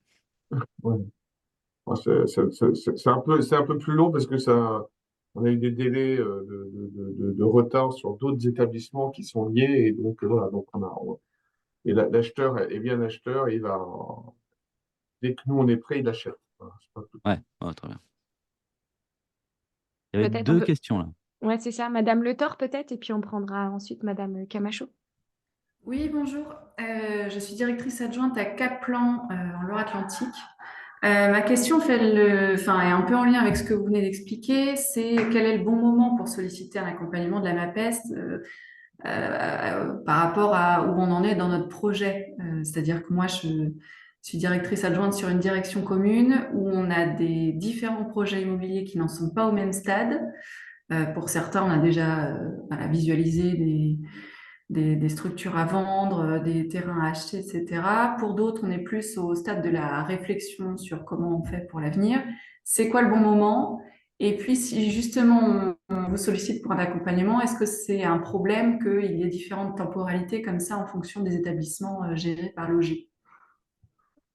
Ouais. Bon, c'est un peu plus long parce que on a eu des délais de retard sur d'autres établissements qui sont liés. Et donc, voilà, donc et l'acheteur est bien acheteur. Et dès que nous, on est prêt, il achète. Voilà, c'est pas plus Ouais, ouais, très bien. Il y avait Peut-être on deux peut. questions, là. Ouais, c'est ça. Madame Le Thor, peut-être, et puis on prendra ensuite Madame Camacho. Oui, bonjour. Je suis directrice adjointe à Caplan en Loire-Atlantique. Ma question est un peu en lien avec ce que vous venez d'expliquer. C'est quel est le bon moment pour solliciter un accompagnement de la MAPES par rapport à où on en est dans notre projet. C'est-à-dire que moi, je suis directrice adjointe sur une direction commune où on a des différents projets immobiliers qui n'en sont pas au même stade. Pour certains, on a déjà visualisé des structures à vendre, des terrains à acheter, etc. Pour d'autres, on est plus au stade de la réflexion sur comment on fait pour l'avenir. C'est quoi le bon moment? Et puis, si justement on vous sollicite pour un accompagnement, est-ce que c'est un problème qu'il y ait différentes temporalités comme ça en fonction des établissements gérés par l'OG?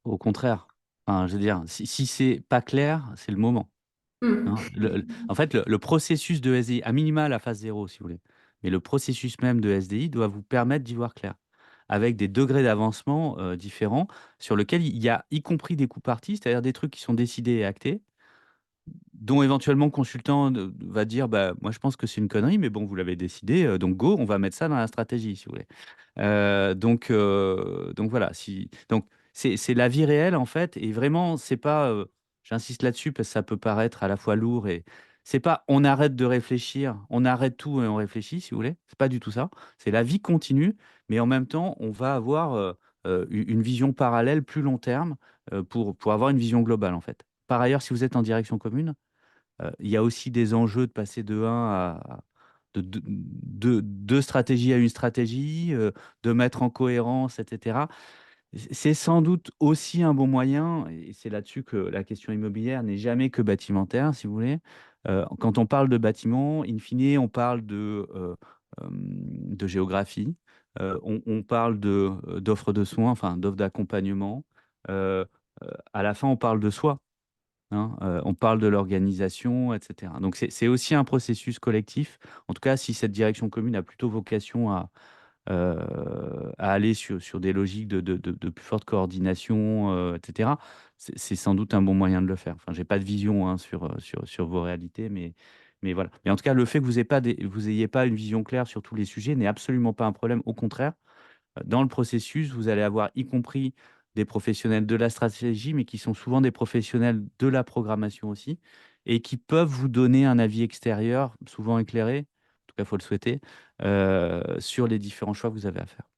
Au contraire. Enfin, je veux dire, si c'est pas clair, c'est le moment, Hmm. hein. En fait, le processus de SDI, à minima la phase 0, si vous voulez, mais le processus même de SDI doit vous permettre d'y voir clair, avec des degrés d'avancement différents, sur lesquels il y a y compris des coups partis, c'est-à-dire des trucs qui sont décidés et actés, dont éventuellement le consultant va dire, bah, moi je pense que c'est une connerie, mais bon, vous l'avez décidé, donc go, on va mettre ça dans la stratégie, si vous voulez. Donc voilà, donc c'est la vie réelle en fait, et vraiment, c'est pas, j'insiste là-dessus parce que ça peut paraître à la fois lourd, et c'est pas on arrête de réfléchir, on arrête tout et on réfléchit, si vous voulez. C'est pas du tout ça. C'est la vie continue, mais en même temps, on va avoir une vision parallèle plus long terme pour avoir une vision globale en fait. Par ailleurs, si vous êtes en direction commune, il y a aussi des enjeux de passer de 1 de stratégie à une stratégie, de mettre en cohérence, etc. C'est sans doute aussi un bon moyen, et c'est là-dessus que la question immobilière n'est jamais que bâtimentaire, si vous voulez. Quand on parle de bâtiment, in fine, on parle de géographie, on parle d'offres de soins, enfin d'offres d'accompagnement. Euh, à la fin, on parle de soi, hein, on parle de l'organisation, etc. Donc c'est aussi un processus collectif. En tout cas, si cette direction commune a plutôt vocation à aller sur des logiques de plus forte coordination, etc., c'est sans doute un bon moyen de le faire. Enfin, j'ai pas de vision, hein, sur vos réalités, mais voilà. Mais en tout cas, le fait que vous ayez pas une vision claire sur tous les sujets n'est absolument pas un problème. Au contraire, dans le processus, vous allez avoir y compris des professionnels de la stratégie, mais qui sont souvent des professionnels de la programmation aussi, et qui peuvent vous donner un avis extérieur, souvent éclairé, en tout cas, il faut le souhaiter, sur les différents choix que vous avez à faire.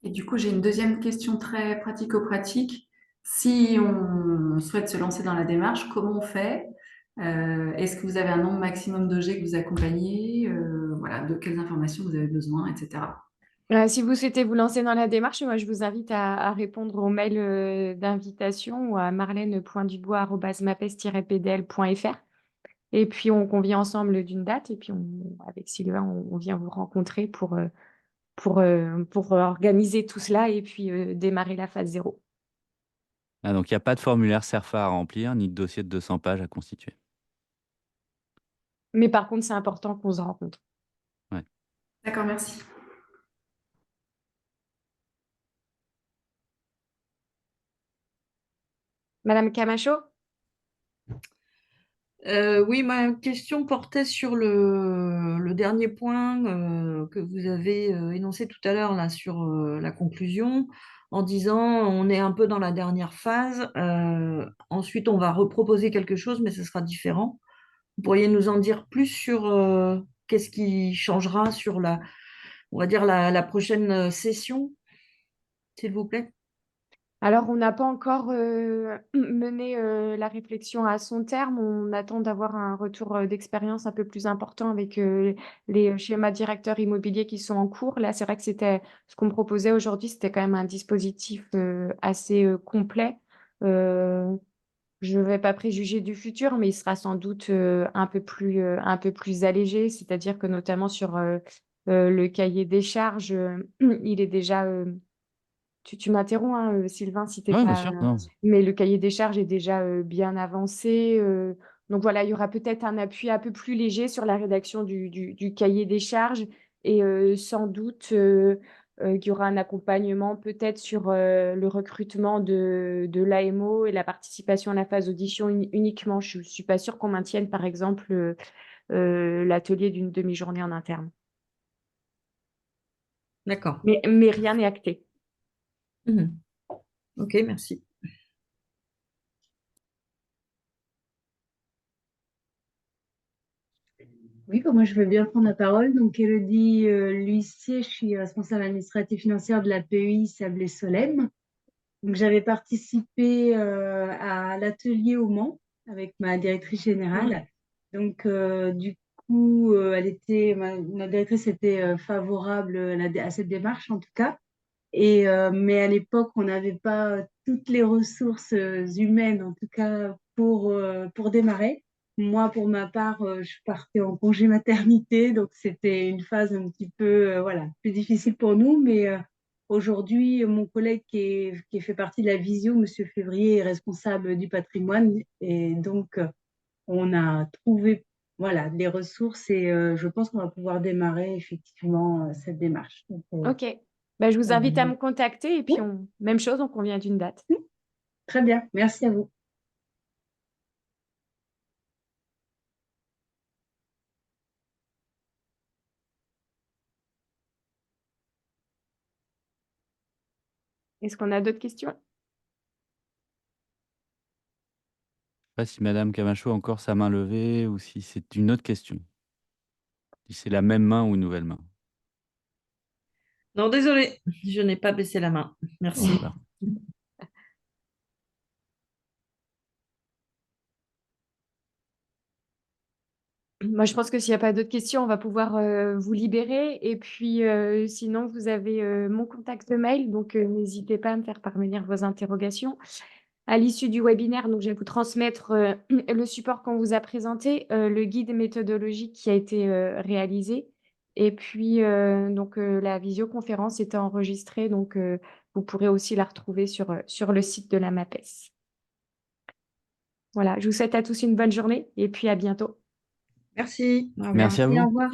Et du coup, j'ai une deuxième question très pratico-pratique. Si on souhaite se lancer dans la démarche, comment on fait? Est-ce que vous avez un nombre maximum d'OG que vous accompagnez? Voilà, de quelles informations vous avez besoin, etc. Si vous souhaitez vous lancer dans la démarche, moi, je vous invite à répondre au mail d'invitation ou à marlène.dubois@mapes-pdl.fr. Et puis, on convient ensemble d'une date. Et puis, avec Sylvain, on vient vous rencontrer pour organiser tout cela et puis démarrer la phase 0. Ah, donc, il n'y a pas de formulaire CERFA à remplir, ni de dossier de 200 pages à constituer. Mais par contre, c'est important qu'on se rencontre. Ouais. D'accord, merci. Madame Camacho? Oui, ma question portait sur le dernier point que vous avez énoncé tout à l'heure là, sur la conclusion. en disant on est un peu dans la dernière phase. Ensuite, on va reproposer quelque chose, mais ce sera différent. Vous pourriez nous en dire plus sur qu'est-ce qui changera sur on va dire la prochaine session, s'il vous plaît? Alors, on n'a pas encore mené la réflexion à son terme. On attend d'avoir un retour d'expérience un peu plus important avec les schémas directeurs immobiliers qui sont en cours. Là, c'est vrai que c'était ce qu'on me proposait aujourd'hui, c'était quand même un dispositif assez complet. Je ne vais pas préjuger du futur, mais il sera sans doute un peu plus allégé, c'est-à-dire que notamment sur le cahier des charges, il est déjà tu m'interromps, hein, Sylvain, si t'es Oui, bien pas. sûr. Non. Mais le cahier des charges est déjà bien avancé. Donc voilà, il y aura peut-être un appui un peu plus léger sur la rédaction du cahier des charges et sans doute qu'il y aura un accompagnement peut-être sur le recrutement de l'AMO et la participation à la phase audition uniquement. Je ne suis pas sûre qu'on maintienne, par exemple, l'atelier d'une demi-journée en interne. D'accord. Mais rien n'est acté. Mhm. Ok, merci. Oui, bah, moi je veux bien prendre la parole. Donc, Élodie L'Huissier, je suis responsable administrative financière de la PEI Sablé-Solem. Donc, j'avais participé à l'atelier au Mans avec ma directrice générale. Donc, du coup, ma directrice était favorable à cette démarche en tout cas. Mais à l'époque, on n'avait pas toutes les ressources humaines, en tout cas pour démarrer. Moi, pour ma part, je partais en congé maternité, donc c'était une phase un petit peu voilà, plus difficile pour nous. Mais aujourd'hui, mon collègue qui fait partie de la Visio, Monsieur Février, est responsable du patrimoine. Et donc, on a trouvé voilà, les ressources et je pense qu'on va pouvoir démarrer effectivement cette démarche. Donc, Ok. Bah, je vous invite à oui. me contacter et puis même chose, on convient d'une date. Très bien, merci à vous. Est-ce qu'on a d'autres questions? Je ne sais pas si Madame Camacho a encore sa main levée ou si c'est une autre question. Si c'est la même main ou une nouvelle main. Non, désolé, je n'ai pas baissé la main. Merci. D'accord. Moi, je pense que s'il n'y a pas d'autres questions, on va pouvoir vous libérer. Et puis, sinon, vous avez mon contact mail, donc n'hésitez pas à me faire parvenir vos interrogations. À l'issue du webinaire, donc, je vais vous transmettre le support qu'on vous a présenté, le guide méthodologique qui a été réalisé. Et puis, donc, la visioconférence est enregistrée, donc vous pourrez aussi la retrouver sur le site de la MAPES. Voilà, je vous souhaite à tous une bonne journée et puis à bientôt. Merci. Au revoir. Merci à Et vous. au revoir.